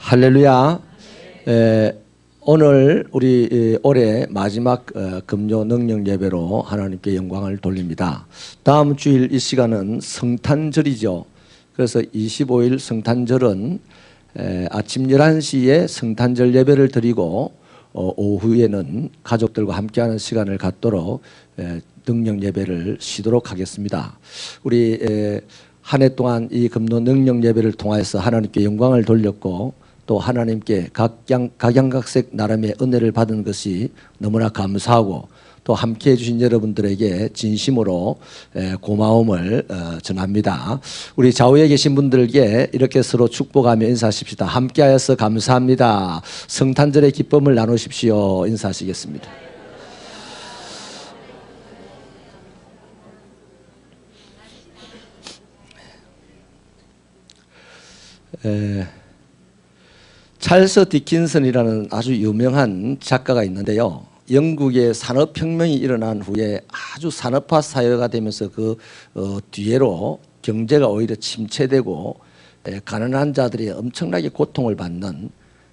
할렐루야. 오늘 우리 올해 마지막 금요 능력 예배로 하나님께 영광을 돌립니다. 다음 주일 이 시간은 성탄절이죠. 그래서 25일 성탄절은 아침 11시에 성탄절 예배를 드리고 오후에는 가족들과 함께하는 시간을 갖도록 능력 예배를 쉬도록 하겠습니다. 우리 한 해 동안 이 금요 능력 예배를 통해서 하나님께 영광을 돌렸고 또 하나님께 각양각색 나름의 은혜를 받은 것이 너무나 감사하고 또 함께해 주신 여러분들에게 진심으로 고마움을 전합니다. 우리 좌우에 계신 분들에게 이렇게 서로 축복하며 인사하십시다. 함께하여서 감사합니다. 성탄절의 기쁨을 나누십시오. 인사하시겠습니다. 찰스 디킨슨이라는 아주 유명한 작가가 있는데요. 영국의 산업혁명이 일어난 후에 아주 산업화 사회가 되면서 그 뒤로 경제가 오히려 침체되고 가난한 자들이 엄청나게 고통을 받는,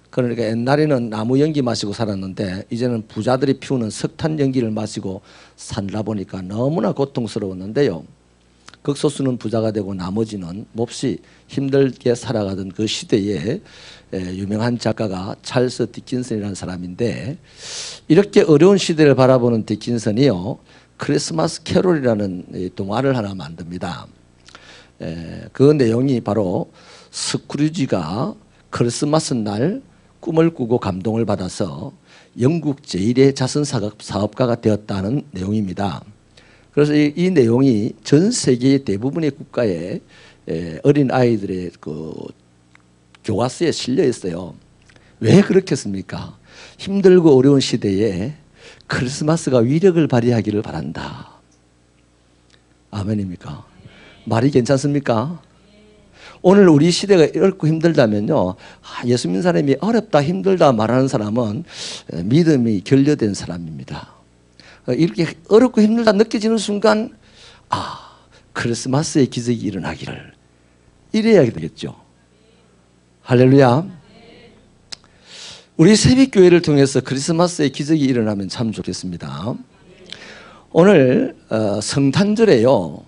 그러니까 옛날에는 나무 연기 마시고 살았는데 이제는 부자들이 피우는 석탄 연기를 마시고 살다 보니까 너무나 고통스러웠는데요. 극소수는 부자가 되고 나머지는 몹시 힘들게 살아가던 그 시대에 유명한 작가가 찰스 디킨슨이라는 사람인데, 이렇게 어려운 시대를 바라보는 디킨슨이요, 크리스마스 캐롤이라는 동화를 하나 만듭니다. 그 내용이 바로 스크루지가 크리스마스 날 꿈을 꾸고 감동을 받아서 영국 제1의 자선사업가가 되었다는 내용입니다. 그래서 이 내용이 전 세계 대부분의 국가에 어린 아이들의 그 교과서에 실려 있어요. 왜 그렇겠습니까? 힘들고 어려운 시대에 크리스마스가 위력을 발휘하기를 바란다. 아멘입니까? 말이 괜찮습니까? 오늘 우리 시대가 어렵고 힘들다면요, 예수 믿는 사람이 어렵다 힘들다 말하는 사람은 믿음이 결여된 사람입니다. 이렇게 어렵고 힘들다 느껴지는 순간 크리스마스의 기적이 일어나기를 이래야 되겠죠. 할렐루야. 우리 새벽교회를 통해서 크리스마스의 기적이 일어나면 참 좋겠습니다. 오늘 성탄절에요,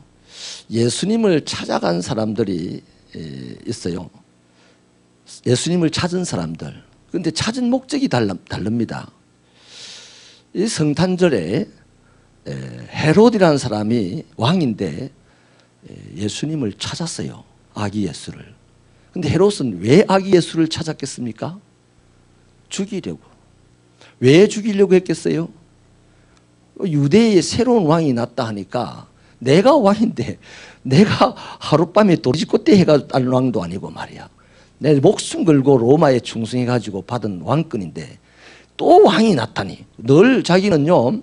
예수님을 찾아간 사람들이 있어요. 예수님을 찾은 사람들. 그런데 찾은 목적이 다릅니다. 이 성탄절에 헤롯이라는 사람이 왕인데 예수님을 찾았어요. 아기 예수를. 근데 헤롯은 왜 아기 예수를 찾았겠습니까? 죽이려고. 왜 죽이려고 했겠어요? 유대의 새로운 왕이 났다 하니까 내가 왕인데, 내가 하룻밤에 도리지꽃대 해가 딴 왕도 아니고 말이야. 내 목숨 걸고 로마에 충성해가지고 받은 왕권인데 또 왕이 났다니. 늘 자기는요,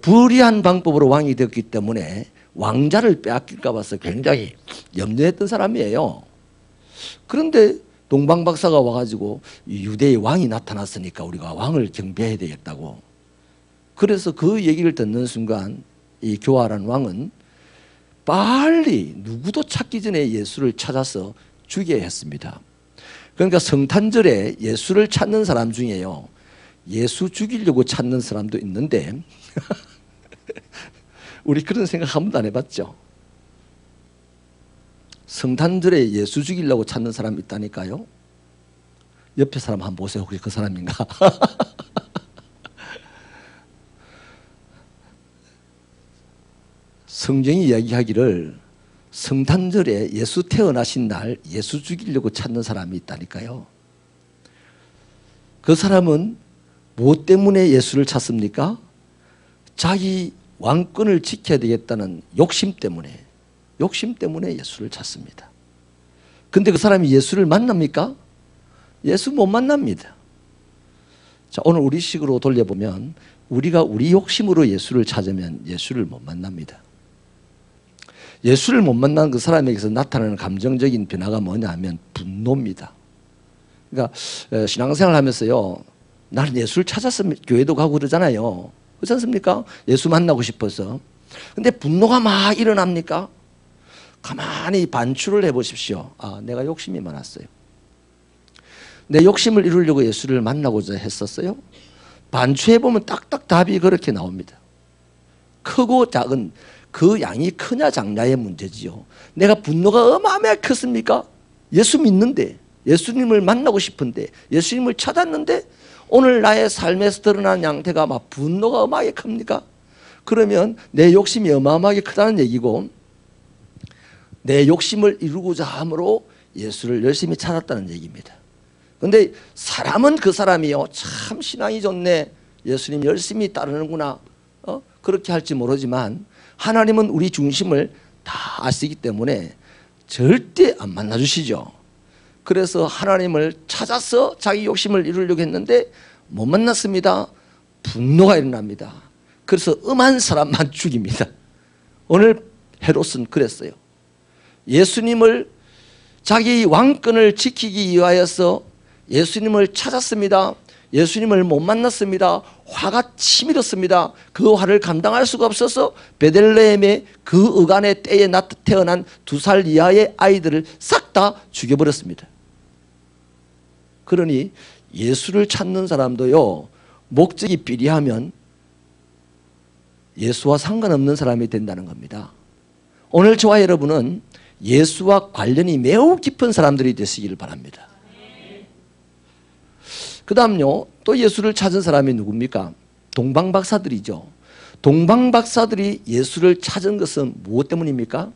불의한 방법으로 왕이 되었기 때문에 왕자를 빼앗길까 봐서 굉장히 염려했던 사람이에요. 그런데 동방박사가 와가지고 유대의 왕이 나타났으니까 우리가 왕을 경배해야 되겠다고. 그래서 그 얘기를 듣는 순간 이 교활한 왕은 빨리 누구도 찾기 전에 예수를 찾아서 죽여야 했습니다. 그러니까 성탄절에 예수를 찾는 사람 중에요, 예수 죽이려고 찾는 사람도 있는데 우리 그런 생각 한 번도 안 해봤죠? 성탄절에 예수 죽이려고 찾는 사람이 있다니까요. 옆에 사람 한번 보세요. 혹시 그 사람인가? 성경이 이야기하기를 성탄절에 예수 태어나신 날 예수 죽이려고 찾는 사람이 있다니까요. 그 사람은 무엇 때문에 예수를 찾습니까? 자기 왕권을 지켜야 되겠다는 욕심 때문에 예수를 찾습니다. 근데 그 사람이 예수를 만납니까? 예수 못 만납니다. 자, 오늘 우리 식으로 돌려보면 우리가 우리 욕심으로 예수를 찾으면 예수를 못 만납니다. 예수를 못 만난 그 사람에게서 나타나는 감정적인 변화가 뭐냐 하면 분노입니다. 그러니까 신앙생활 하면서요, 나는 예수를 찾았으면 교회도 가고 그러잖아요. 그렇지 않습니까? 예수 만나고 싶어서. 근데 분노가 막 일어납니까? 가만히 반추를 해보십시오. 내가 욕심이 많았어요. 내 욕심을 이루려고 예수를 만나고자 했었어요? 반추해 보면 딱딱 답이 그렇게 나옵니다. 크고 작은 그 양이 크냐 작냐의 문제지요. 내가 분노가 어마어마하게 컸습니까? 예수 믿는데, 예수님을 만나고 싶은데, 예수님을 찾았는데 오늘 나의 삶에서 드러난 양태가 막 분노가 어마하게 큽니까? 그러면 내 욕심이 어마어마하게 크다는 얘기고, 내 욕심을 이루고자 함으로 예수를 열심히 찾았다는 얘기입니다. 그런데 사람은 그 사람이요, 참 신앙이 좋네, 예수님 열심히 따르는구나, 그렇게 할지 모르지만 하나님은 우리 중심을 다 아시기 때문에 절대 안 만나주시죠. 그래서 하나님을 찾아서 자기 욕심을 이루려고 했는데 못 만났습니다. 분노가 일어납니다. 그래서 음한 사람만 죽입니다. 오늘 헤롯은 그랬어요. 예수님을, 자기 왕권을 지키기 위하여서 예수님을 찾았습니다. 예수님을 못 만났습니다. 화가 치밀었습니다. 그 화를 감당할 수가 없어서 베들레헴의 그 의간의 때에 태어난 2살 이하의 아이들을 싹 다 죽여버렸습니다. 그러니 예수를 찾는 사람도요, 목적이 비리하면 예수와 상관없는 사람이 된다는 겁니다. 오늘 저와 여러분은 예수와 관련이 매우 깊은 사람들이 되시기를 바랍니다. 그 다음요, 또 예수를 찾은 사람이 누굽니까? 동방박사들이죠. 동방박사들이 예수를 찾은 것은 무엇 때문입니까?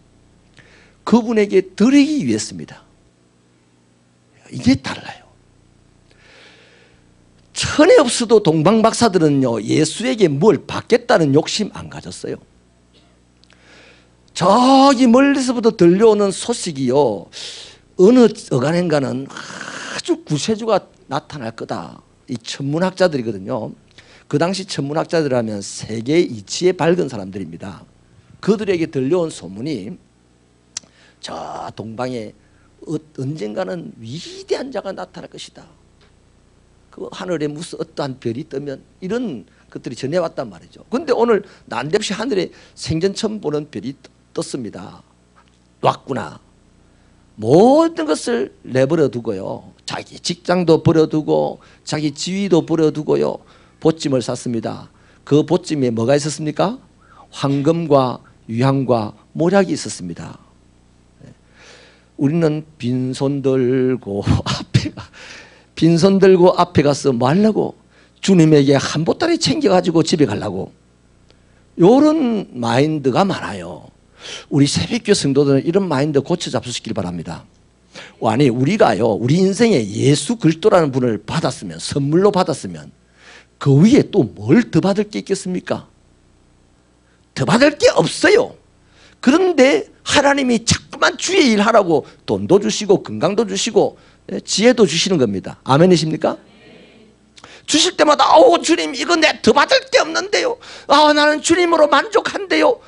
그분에게 드리기 위해서입니다. 이게 달라요. 천에 없어도 동방박사들은요, 예수에게 뭘 받겠다는 욕심 안 가졌어요. 저기 멀리서부터 들려오는 소식이요, 어느 어간인가는 아주 구세주가 나타날 거다. 이 천문학자들이거든요. 그 당시 천문학자들하면 세계 이치에 밝은 사람들입니다. 그들에게 들려온 소문이 저 동방에 언젠가는 위대한 자가 나타날 것이다. 그 하늘에 무슨 어떠한 별이 뜨면, 이런 것들이 전해왔단 말이죠. 그런데 오늘 난데없이 하늘에 생전 처음 보는 별이 떴습니다. 왔구나. 모든 것을 내버려 두고요, 자기 직장도 버려두고 자기 지위도 버려두고요, 보찜을 샀습니다. 그 보찜에 뭐가 있었습니까? 황금과 유향과 모략이 있었습니다. 우리는 빈손 들고 앞에 가서 뭐 하려고? 주님에게 한 보따리 챙겨가지고 집에 가려고. 이런 마인드가 많아요. 우리 새벽교 성도들은 이런 마인드 고쳐 잡수시길 바랍니다. 아니, 우리가요, 우리 인생에 예수 그리스도라는 분을 받았으면, 선물로 받았으면 그 위에 또 뭘 더 받을 게 있겠습니까? 더 받을 게 없어요. 그런데 하나님이 자꾸만 주의 일 하라고 돈도 주시고 건강도 주시고 지혜도 주시는 겁니다. 아멘이십니까? 주실 때마다 주님, 이거 내 더 받을 게 없는데요, 나는 주님으로 만족한대요,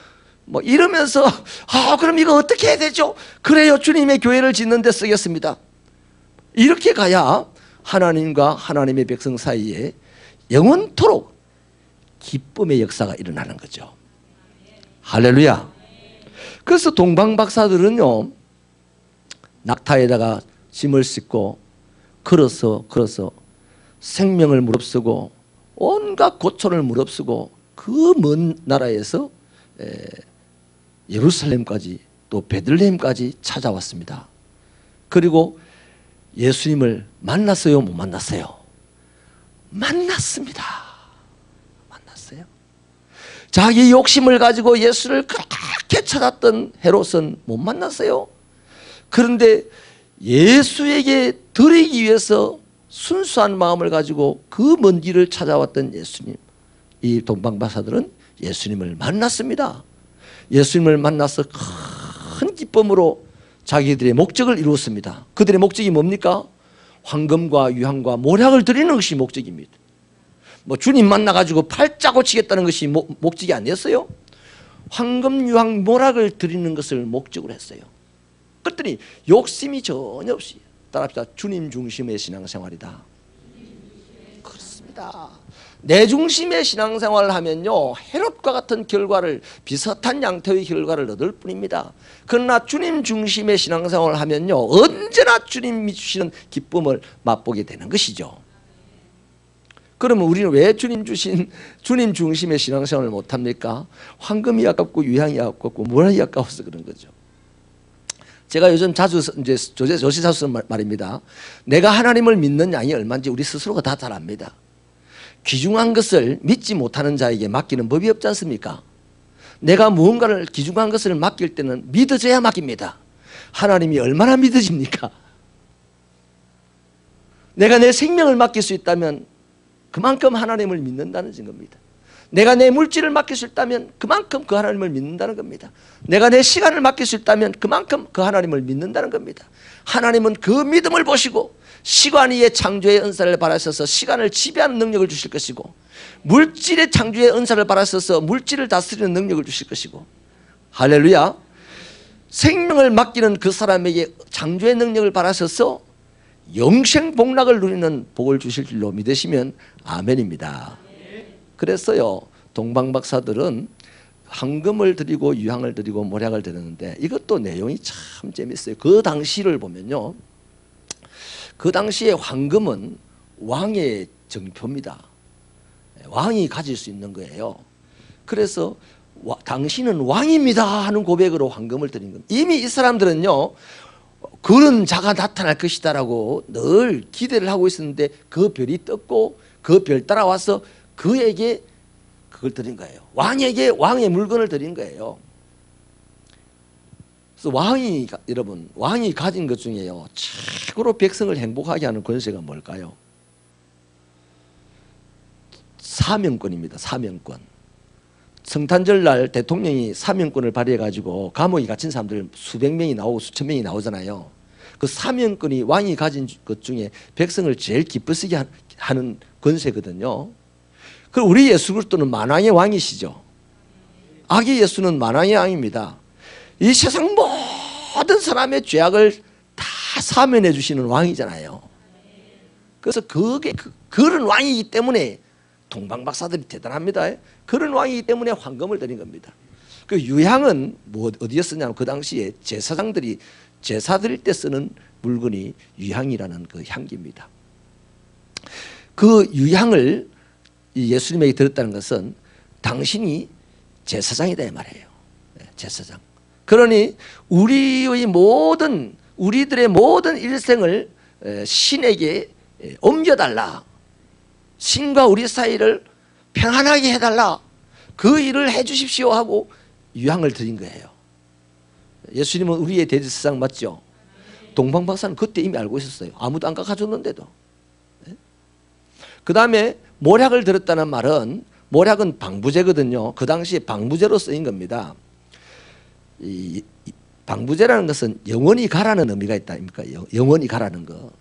뭐 이러면서 그럼 이거 어떻게 해야 되죠? 그래요, 주님의 교회를 짓는 데 쓰겠습니다. 이렇게 가야 하나님과 하나님의 백성 사이에 영원토록 기쁨의 역사가 일어나는 거죠. 할렐루야. 그래서 동방박사들은요, 낙타에다가 짐을 싣고 걸어서 생명을 무릅쓰고 온갖 고초를 무릅쓰고 그 먼 나라에서 예루살렘까지 또 베들레헴까지 찾아왔습니다. 그리고 예수님을 만났어요, 못 만났어요? 만났습니다. 만났어요. 자기 욕심을 가지고 예수를 그렇게 찾았던 헤롯은 못 만났어요. 그런데 예수에게 드리기 위해서 순수한 마음을 가지고 그 먼 길을 찾아왔던 예수님, 이 동방박사들은 예수님을 만났습니다. 예수님을 만나서 큰 기쁨으로 자기들의 목적을 이루었습니다. 그들의 목적이 뭡니까? 황금과 유향과 모략을 드리는 것이 목적입니다. 뭐 주님 만나가지고 팔자 고치겠다는 것이 목적이 아니었어요. 황금, 유향, 모략을 드리는 것을 목적으로 했어요. 그랬더니 욕심이 전혀 없이, 따라합시다, 주님 중심의 신앙생활이다. 그렇습니다. 내 중심의 신앙생활을 하면요 헤롯과 같은 결과를, 비슷한 양태의 결과를 얻을 뿐입니다. 그러나 주님 중심의 신앙생활을 하면요 언제나 주님이 주시는 기쁨을 맛보게 되는 것이죠. 그러면 우리는 왜 주님 중심의 신앙생활을 못합니까? 황금이 아깝고 유향이 아깝고 모락이 아까워서 그런 거죠. 제가 요즘 자주 이제 조시사서 쓰는 말입니다. 내가 하나님을 믿는 양이 얼마인지 우리 스스로가 다 잘 압니다. 귀중한 것을 믿지 못하는 자에게 맡기는 법이 없지 않습니까? 내가 무언가를 귀중한 것을 맡길 때는 믿어져야 맡깁니다. 하나님이 얼마나 믿어집니까? 내가 내 생명을 맡길 수 있다면 그만큼 하나님을 믿는다는 증거입니다. 내가 내 물질을 맡길 수 있다면 그만큼 그 하나님을 믿는다는 겁니다. 내가 내 시간을 맡길 수 있다면 그만큼 그 하나님을 믿는다는 겁니다. 하나님은 그 믿음을 보시고 시간 위에 창조의 은사를 받으셔서 시간을 지배하는 능력을 주실 것이고, 물질의 창조의 은사를 받으셔서 물질을 다스리는 능력을 주실 것이고, 할렐루야, 생명을 맡기는 그 사람에게 창조의 능력을 받으셔서 영생 복락을 누리는 복을 주실 줄로 믿으시면 아멘입니다. 그래서요 동방박사들은 황금을 드리고 유향을 드리고 모략을 드렸는데 이것도 내용이 참 재밌어요. 그 당시를 보면요, 그 당시에 황금은 왕의 정표입니다. 왕이 가질 수 있는 거예요. 그래서 당신은 왕입니다 하는 고백으로 황금을 드린 겁니다. 이미 이 사람들은요 그런 자가 나타날 것이다라고 늘 기대를 하고 있었는데 그 별이 떴고 그 별 따라와서 그에게 그걸 드린 거예요. 왕에게 왕의 물건을 드린 거예요. 그래서 여러분 왕이 가진 것 중에요 최고로 백성을 행복하게 하는 권세가 뭘까요? 사명권입니다. 사명권. 성탄절 날 대통령이 사명권을 발휘해 가지고 감옥에 갇힌 사람들 수백 명이 나오고 수천 명이 나오잖아요. 그 사명권이 왕이 가진 것 중에 백성을 제일 기쁘시게 하는 권세거든요. 그 우리 예수 그리스도는 만왕의 왕이시죠. 아기 예수는 만왕의 왕입니다. 이 세상 모든 사람의 죄악을 다 사면해 주시는 왕이잖아요. 그래서 그런 왕이기 때문에 동방박사들이 대단합니다. 그런 왕이기 때문에 황금을 드린 겁니다. 그 유향은 어디에 쓰냐면 그 당시에 제사장들이 제사 드릴 때 쓰는 물건이 유향이라는 그 향기입니다. 그 유향을 예수님에게 드렸다는 것은 당신이 제사장이다 이 말이에요. 제사장. 그러니 우리들의 모든 일생을 신에게 옮겨달라. 신과 우리 사이를 평안하게 해달라. 그 일을 해주십시오 하고 유향을 드린 거예요. 예수님은 우리의 대제사장 맞죠? 동방박사는 그때 이미 알고 있었어요. 아무도 안 가져줬는데도. 그 다음에 모략을 들었다는 말은, 모략은 방부제거든요. 그 당시에 방부제로 쓰인 겁니다. 이 방부제라는 것은 영원히 가라는 의미가 있다 아닙니까? 영원히 가라는 거.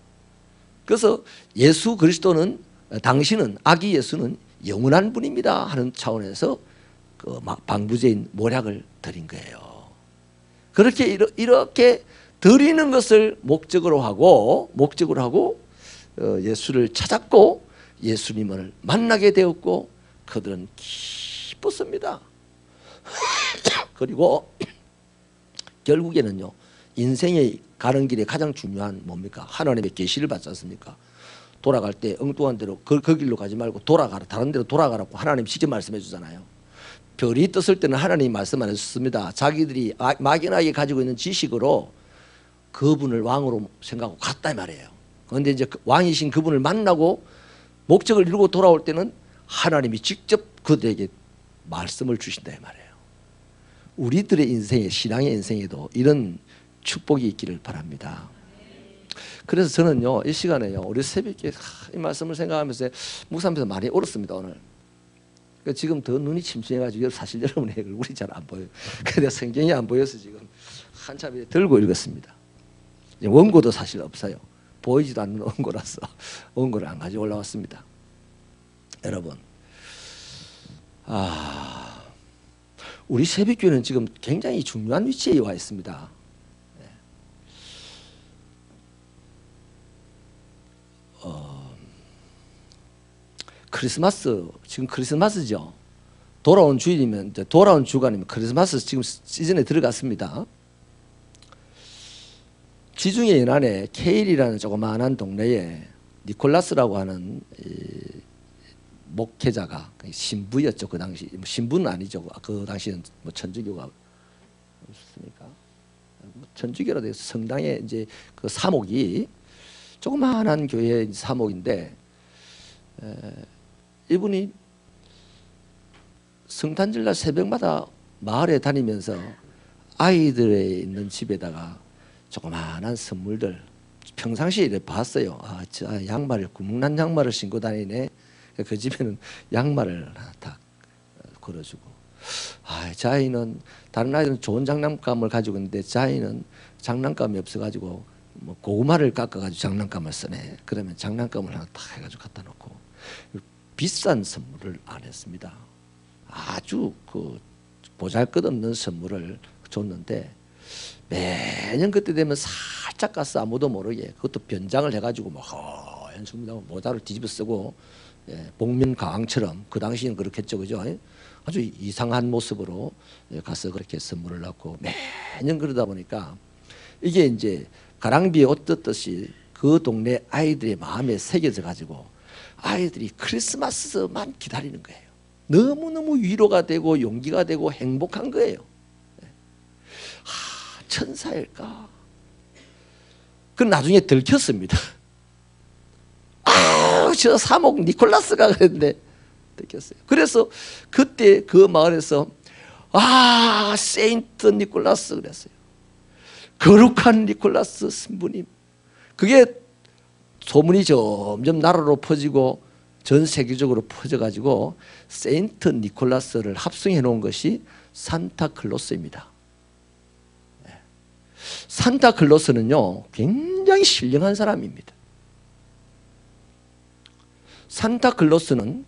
그래서 예수 그리스도는, 당신은, 아기 예수는 영원한 분입니다 하는 차원에서 그 방부제인 모략을 드린 거예요. 이렇게 드리는 것을 목적으로 하고 예수를 찾았고 예수님을 만나게 되었고 그들은 기뻤습니다. 그리고 결국에는요 인생의 가는 길에 가장 중요한 뭡니까? 하나님의 계시를 받지 않습니까? 돌아갈 때 엉뚱한 데로 그 길로 가지 말고 돌아가라, 다른 데로 돌아가라고 하나님 직접 말씀해 주잖아요. 별이 떴을 때는 하나님이 말씀 안 해줬습니다. 자기들이 막연하게 가지고 있는 지식으로 그분을 왕으로 생각하고 갔다 이 말이에요. 그런데 이제 왕이신 그분을 만나고 목적을 이루고 돌아올 때는 하나님이 직접 그들에게 말씀을 주신다 이 말이에요. 우리들의 인생에, 신앙의 인생에도 이런 축복이 있기를 바랍니다. 그래서 저는요 이 시간에요 우리 새벽에 이 말씀을 생각하면서 묵상하면서 많이 울었습니다 오늘. 지금 더 눈이 침침해가지고 사실 여러분의 얼굴이 잘 안 보여요. 근데 성경이 안 보여서 지금 한참 들고 읽었습니다. 원고도 사실 없어요. 보이지도 않는 원고라서 원고를 안 가지고 올라왔습니다. 여러분, 우리 새벽교회는 지금 굉장히 중요한 위치에 와 있습니다. 크리스마스, 지금 크리스마스죠. 돌아온 주일이면, 돌아온 주간이면 크리스마스 지금 시즌에 들어갔습니다. 지중해 연안에 케일이라는 조그마한 동네에 니콜라스라고 하는 목회자가 신부였죠. 그 당시 신부는 아니죠. 그 당시는 뭐 천주교가 없습니까? 천주교라 돼서 성당에 이제 그 사목이 조그마한 교회 사목인데 이분이 성탄절날 새벽마다 마을에 다니면서 아이들의 있는 집에다가 조그마한 선물들 평상시에 이렇게 봤어요. 아, 저 양말을 구멍난 양말을 신고 다니네. 그 집에는 양말을 다 걸어주고, 아, 저 아이는 다른 아이들은 좋은 장난감을 가지고 있는데 저 아이는 장난감이 없어가지고 뭐 고구마를 깎아가지고 장난감을 쓰네. 그러면 장난감을 하나 딱 해가지고 갖다 놓고 비싼 선물을 안 했습니다. 아주 그 보잘것없는 선물을 줬는데 매년 그때 되면 살짝 가서 아무도 모르게 그것도 변장을 해가지고 뭐 허연 선물하고 모자를 뒤집어 쓰고 복면가왕처럼 그 당시에는 그렇겠죠, 그죠? 아주 이상한 모습으로 가서 그렇게 선물을 넣고 매년 그러다 보니까 이게 이제 가랑비에 옷 뜯듯이 그 동네 아이들의 마음에 새겨져 가지고 아이들이 크리스마스만 기다리는 거예요. 너무너무 위로가 되고 용기가 되고 행복한 거예요. 천사일까? 그건 나중에 들켰습니다. 저 사목 니콜라스가 그랬는데 들켰어요. 그래서 그때 그 마을에서 세인트 니콜라스 그랬어요. 거룩한 니콜라스 신부님. 그게 소문이 점점 나라로 퍼지고 전 세계적으로 퍼져가지고 세인트 니콜라스를 합성해 놓은 것이 산타클로스입니다. 산타클로스는요 굉장히 신령한 사람입니다. 산타클로스는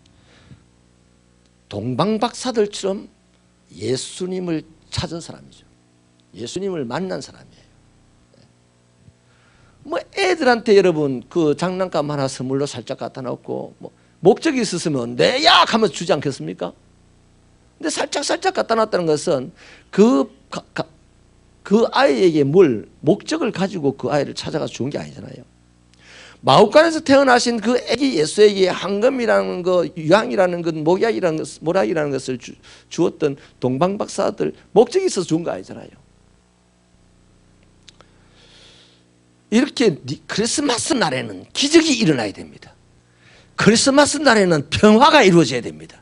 동방박사들처럼 예수님을 찾은 사람이죠. 예수님을 만난 사람이에요. 뭐 애들한테 여러분 그 장난감 하나 선물로 살짝 갖다 놓고 뭐 목적이 있었으면 내야 하면서 주지 않겠습니까? 근데 살짝 갖다 놨다는 것은 그 아이에게 목적을 가지고 그 아이를 찾아가서 준 게 아니잖아요. 마ಹು간에서 태어나신 그 아기 예수에게 황금이라는 거, 유황이라는 것, 모략이라는 것을 주었던 동방박사들 목적이 있어서 준 거 아니잖아요. 이렇게 크리스마스 날에는 기적이 일어나야 됩니다. 크리스마스 날에는 평화가 이루어져야 됩니다.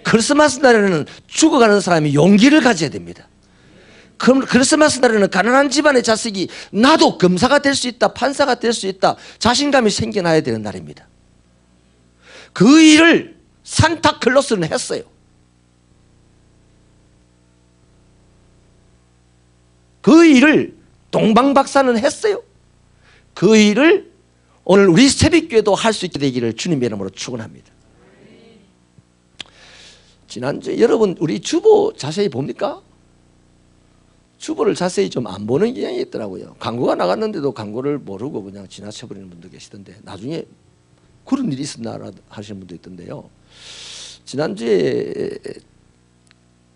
크리스마스 날에는 죽어가는 사람이 용기를 가져야 됩니다. 그럼 크리스마스 날에는 가난한 집안의 자식이 나도 검사가 될 수 있다, 판사가 될 수 있다, 자신감이 생겨나야 되는 날입니다. 그 일을 산타클로스는 했어요. 그 일을 동방박사는 했어요. 그 일을 오늘 우리 새벽교회도 할 수 있게 되기를 주님의 이름으로 축원합니다. 지난주에 여러분 우리 주보 자세히 봅니까? 주보를 자세히 좀 안 보는 경향이 있더라고요. 광고가 나갔는데도 광고를 모르고 그냥 지나쳐버리는 분도 계시던데 나중에 그런 일이 있었나 하시는 분도 있던데요. 지난주에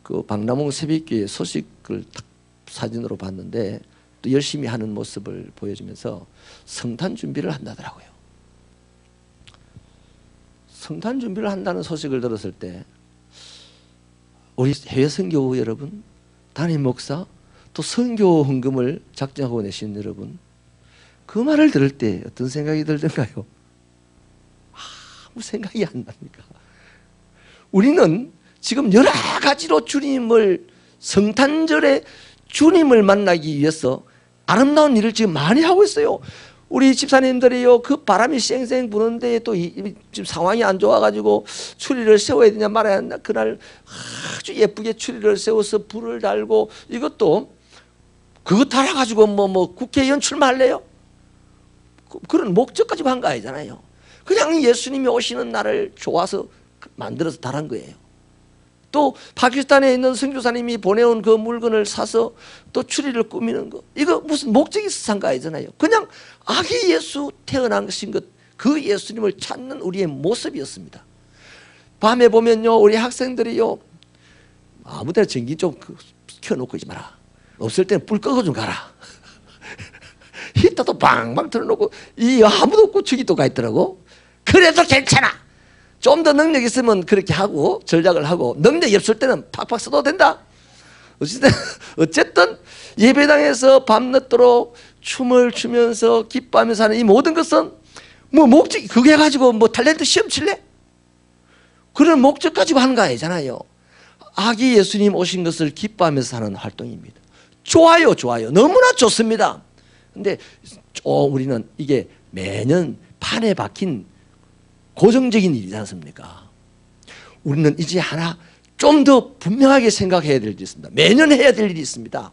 그 박남홍 새벽교회 소식을 딱 사진으로 봤는데 또 열심히 하는 모습을 보여주면서 성탄 준비를 한다더라고요. 성탄 준비를 한다는 소식을 들었을 때 우리 해외 선교 여러분, 담임 목사, 또 선교 헌금을 작정하고 내신 여러분, 그 말을 들을 때 어떤 생각이 들던가요? 아무 생각이 안 납니까? 우리는 지금 여러 가지로 주님을 성탄절에 주님을 만나기 위해서 아름다운 일을 지금 많이 하고 있어요. 우리 집사님들이요, 그 바람이 쌩쌩 부는데 또 지금 상황이 안 좋아가지고 추리를 세워야 되냐 말아야 한다. 그날 아주 예쁘게 추리를 세워서 불을 달고 이것도 그거 달아가지고 뭐 국회의원 출마할래요? 그런 목적 가지고 한 거 아니잖아요. 그냥 예수님이 오시는 날을 좋아서 만들어서 달한 거예요. 또 파키스탄에 있는 선교사님이 보내온 그 물건을 사서 또 추리를 꾸미는 거, 이거 무슨 목적이 있어서 한 거 아니잖아요. 그냥 아기 예수 태어난 것인 것, 그 예수님을 찾는 우리의 모습이었습니다. 밤에 보면요, 우리 학생들이요, 아무데나 전기 좀 켜놓고 있지 마라. 없을 때는 불 끄고 좀 가라. 히터도 방방 틀어놓고, 이 아무도 없고 저기 또 가 있더라고. 그래도 괜찮아. 좀 더 능력 있으면 그렇게 하고 전략을 하고, 능력이 없을 때는 팍팍 써도 된다. 어쨌든 예배당에서 밤늦도록 춤을 추면서 기뻐하면서 하는 이 모든 것은 뭐 목적이 그게 가지고 뭐 탤런트 시험 칠래? 그런 목적 가지고 하는 거 아니잖아요. 아기 예수님 오신 것을 기뻐하면서 하는 활동입니다. 좋아요, 좋아요. 너무나 좋습니다. 근데 우리는 이게 매년 판에 박힌 고정적인 일이지 않습니까? 우리는 이제 하나 좀 더 분명하게 생각해야 될 일이 있습니다. 매년 해야 될 일이 있습니다.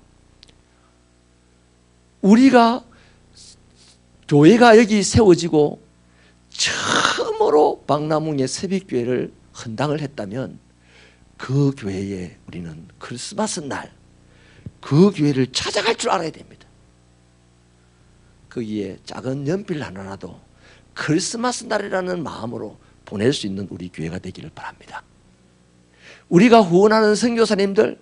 우리가 교회가 여기 세워지고 처음으로 박람웅의 새벽교회를 헌당을 했다면 그 교회에 우리는 크리스마스 날 그 교회를 찾아갈 줄 알아야 됩니다. 거기에 작은 연필 하나라도 크리스마스 날이라는 마음으로 보낼 수 있는 우리 교회가 되기를 바랍니다. 우리가 후원하는 선교사님들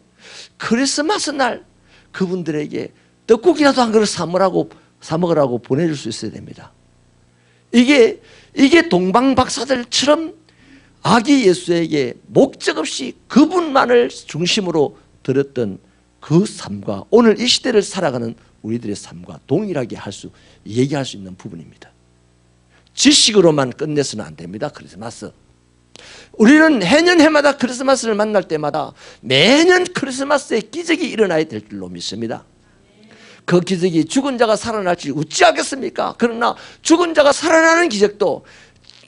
크리스마스 날 그분들에게 떡국이라도 한 그릇 사 먹으라고 보내줄 수 있어야 됩니다. 이게 동방박사들처럼 아기 예수에게 목적 없이 그분만을 중심으로 들었던 그 삶과 오늘 이 시대를 살아가는 우리들의 삶과 동일하게 얘기할 수 있는 부분입니다. 지식으로만 끝내서는 안 됩니다. 크리스마스. 우리는 해년 해마다 크리스마스를 만날 때마다 매년 크리스마스의 기적이 일어나야 될 줄로 믿습니다. 그 기적이 죽은 자가 살아날지 어찌하겠습니까? 그러나 죽은 자가 살아나는 기적도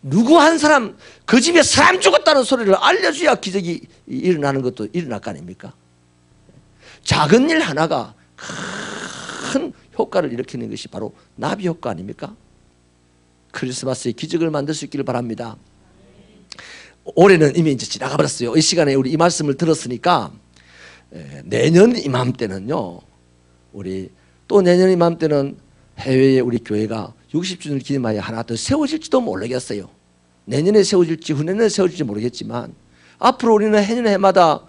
누구 한 사람 그 집에 사람 죽었다는 소리를 알려줘야 기적이 일어나는 것도 일어날 거 아닙니까? 작은 일 하나가 큰 효과를 일으키는 것이 바로 나비 효과 아닙니까? 크리스마스의 기적을 만들 수 있기를 바랍니다. 올해는 이미 이제 지나가 버렸어요. 이 시간에 우리 이 말씀을 들었으니까 내년 이맘때는요, 우리 또 내년 이맘때는 해외에 우리 교회가 60주년을 기념하여 하나 더 세워질지도 모르겠어요. 내년에 세워질지 후내년에 세워질지 모르겠지만 앞으로 우리는 해년 해마다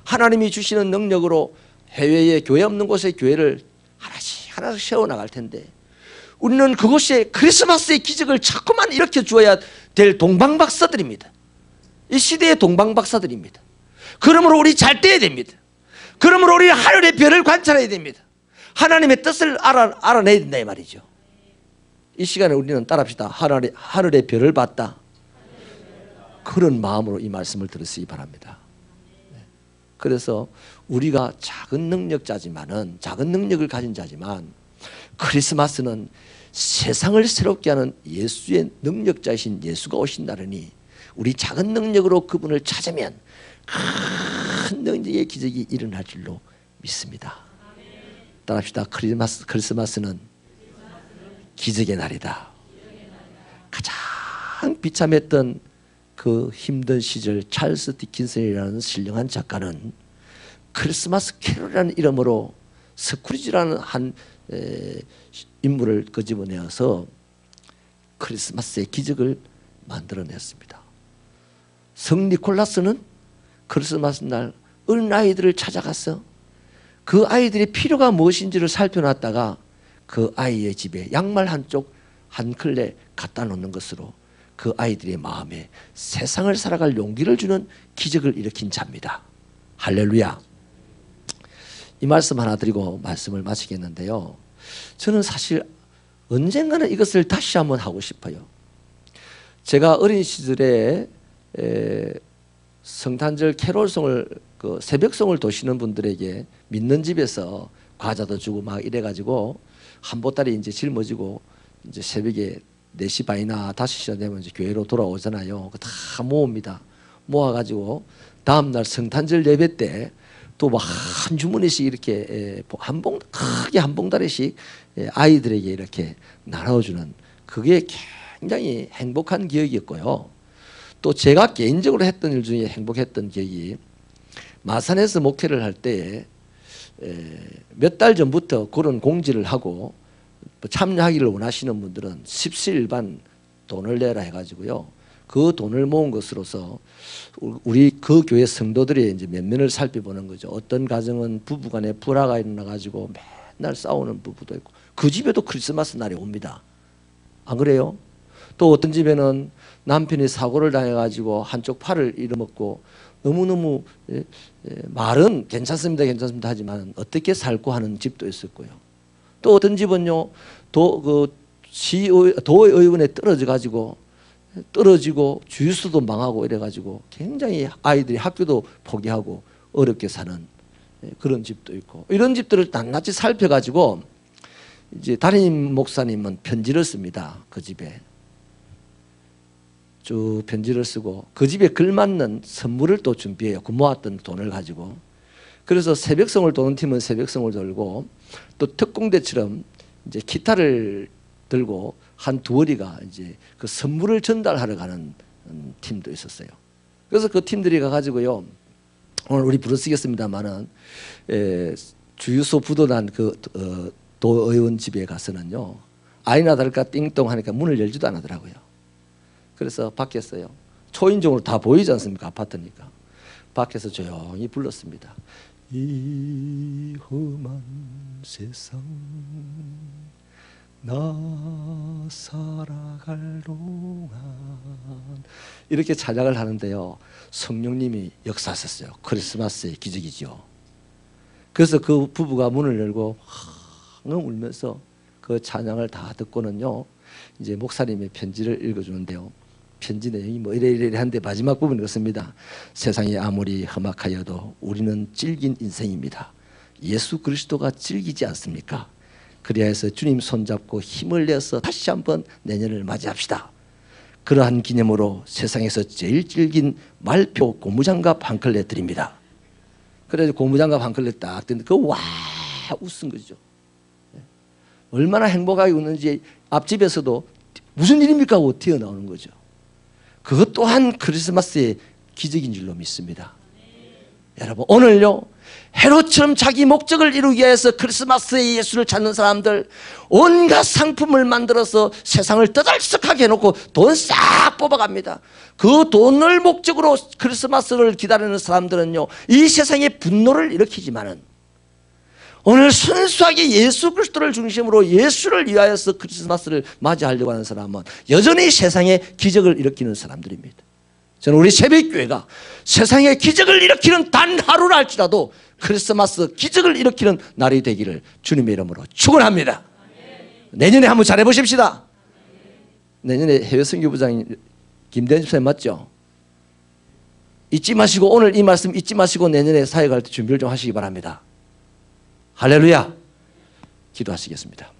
하나님이 주시는 능력으로 해외에 교회 없는 곳에 교회를 하나씩 세워나갈 텐데 우리는 그곳에 크리스마스의 기적을 자꾸만 일으켜 주어야 될 동방박사들입니다. 이 시대의 동방박사들입니다. 그러므로 우리 잘 떼야 됩니다. 그러므로 우리 하늘의 별을 관찰해야 됩니다. 하나님의 뜻을 알아내야 된다 이 말이죠. 이 시간에 우리는 따라합시다. 하늘의 별을 봤다. 그런 마음으로 이 말씀을 들으시기 바랍니다. 그래서 우리가 작은 능력을 가진 자지만 크리스마스는 세상을 새롭게 하는 예수의 능력자이신 예수가 오신다느니 우리 작은 능력으로 그분을 찾으면 큰 능력의 기적이 일어날 줄로 믿습니다. 따라합시다. 크리스마스는 기적의 날이다. 가장 비참했던 그 힘든 시절 찰스 디킨슨이라는 신령한 작가는 크리스마스 캐롤이라는 이름으로 스크루지라는 한 인물을 끄집어내어서 크리스마스의 기적을 만들어냈습니다. 성 니콜라스는 크리스마스 날 어린아이들을 찾아가서 그 아이들의 필요가 무엇인지를 살펴놨다가 그 아이의 집에 양말 한쪽 한 켤레 갖다 놓는 것으로 그 아이들의 마음에 세상을 살아갈 용기를 주는 기적을 일으킨 자입니다. 할렐루야. 이 말씀 하나 드리고 말씀을 마치겠는데요. 저는 사실 언젠가는 이것을 다시 한번 하고 싶어요. 제가 어린 시절에 성탄절 캐롤송을 새벽송을 도시는 분들에게 믿는 집에서 과자도 주고 막 이래가지고 한 보따리 이제 짊어지고 이제 새벽에 4시 반이나 5시나 되면 이제 교회로 돌아오잖아요. 다 모읍니다. 모아가지고 다음날 성탄절 예배 때 또 막 한 주머니씩 이렇게 크게 한 봉다리씩 아이들에게 이렇게 나눠주는 그게 굉장히 행복한 기억이었고요. 또 제가 개인적으로 했던 일 중에 행복했던 기억이 마산에서 목회를 할 때에 몇 달 전부터 그런 공지를 하고 참여하기를 원하시는 분들은 십시일반 돈을 내라 해가지고요. 그 돈을 모은 것으로서 우리 그 교회 성도들의 이제 면면을 살펴보는 거죠. 어떤 가정은 부부간에 불화가 일어나 가지고 맨날 싸우는 부부도 있고 그 집에도 크리스마스 날이 옵니다. 안 그래요? 또 어떤 집에는 남편이 사고를 당해 가지고 한쪽 팔을 잃어먹고 너무너무 말은 괜찮습니다 괜찮습니다 하지만 어떻게 살고 하는 집도 있었고요. 또 어떤 집은요 도의원에 떨어지고 주유소도 망하고 이래가지고 굉장히 아이들이 학교도 포기하고 어렵게 사는 그런 집도 있고 이런 집들을 낱낱이 살펴가지고 이제 담임 목사님은 편지를 씁니다. 그 집에 쭉 편지를 쓰고 그 집에 걸맞는 선물을 또 준비해요. 그 모았던 돈을 가지고. 그래서 새벽성을 도는 팀은 새벽성을 돌고 또 특공대처럼 이제 기타를 들고 한 두어리가 이제 그 선물을 전달하러 가는 팀도 있었어요. 그래서 그 팀들이 가가지고요. 오늘 우리 부르시겠습니다만은 주유소 부도난 그 도의원 집에 가서는요. 아니나 다를까 띵동 하니까 문을 열지도 안 하더라고요. 그래서 밖에서요. 초인종으로 다 보이지 않습니까? 아파트니까. 밖에서 조용히 불렀습니다. 이 험한 세상 나 살아갈 동안 이렇게 찬양을 하는데요. 성령님이 역사하셨어요. 크리스마스의 기적이죠. 그래서 그 부부가 문을 열고 황 울면서 그 찬양을 다 듣고는요. 이제 목사님의 편지를 읽어주는데요. 편지 내용이 뭐 이래이래한데 마지막 부분이 그렇습니다. 세상이 아무리 험악하여도 우리는 질긴 인생입니다. 예수 그리스도가 질기지 않습니까? 그리하여서 주님 손잡고 힘을 내서 다시 한번 내년을 맞이합시다. 그러한 기념으로 세상에서 제일 질긴 말표 고무장갑 한 켤레 드립니다. 그래서 고무장갑 한 켤레 딱 드는데 그 와 웃은 거죠. 얼마나 행복하게 웃는지 앞집에서도 무슨 일입니까 하고 튀어나오는 거죠. 그것 또한 크리스마스의 기적인 줄로 믿습니다. 여러분 오늘요 헤롯처럼 자기 목적을 이루기 위해서 크리스마스에 예수를 찾는 사람들 온갖 상품을 만들어서 세상을 떠들썩하게 해놓고 돈 싹 뽑아갑니다. 그 돈을 목적으로 크리스마스를 기다리는 사람들은요 이 세상에 분노를 일으키지만은 오늘 순수하게 예수 그리스도를 중심으로 예수를 위하여서 크리스마스를 맞이하려고 하는 사람은 여전히 세상에 기적을 일으키는 사람들입니다. 저는 우리 새벽교회가 세상에 기적을 일으키는 단 하루를 할지라도 크리스마스 기적을 일으키는 날이 되기를 주님의 이름으로 축원합니다. 내년에 한번 잘해보십시다. 내년에 해외선교부장이 김대현 집사님 맞죠? 잊지 마시고 오늘 이 말씀 잊지 마시고 내년에 사회 갈 때 준비를 좀 하시기 바랍니다. 할렐루야. 기도하시겠습니다.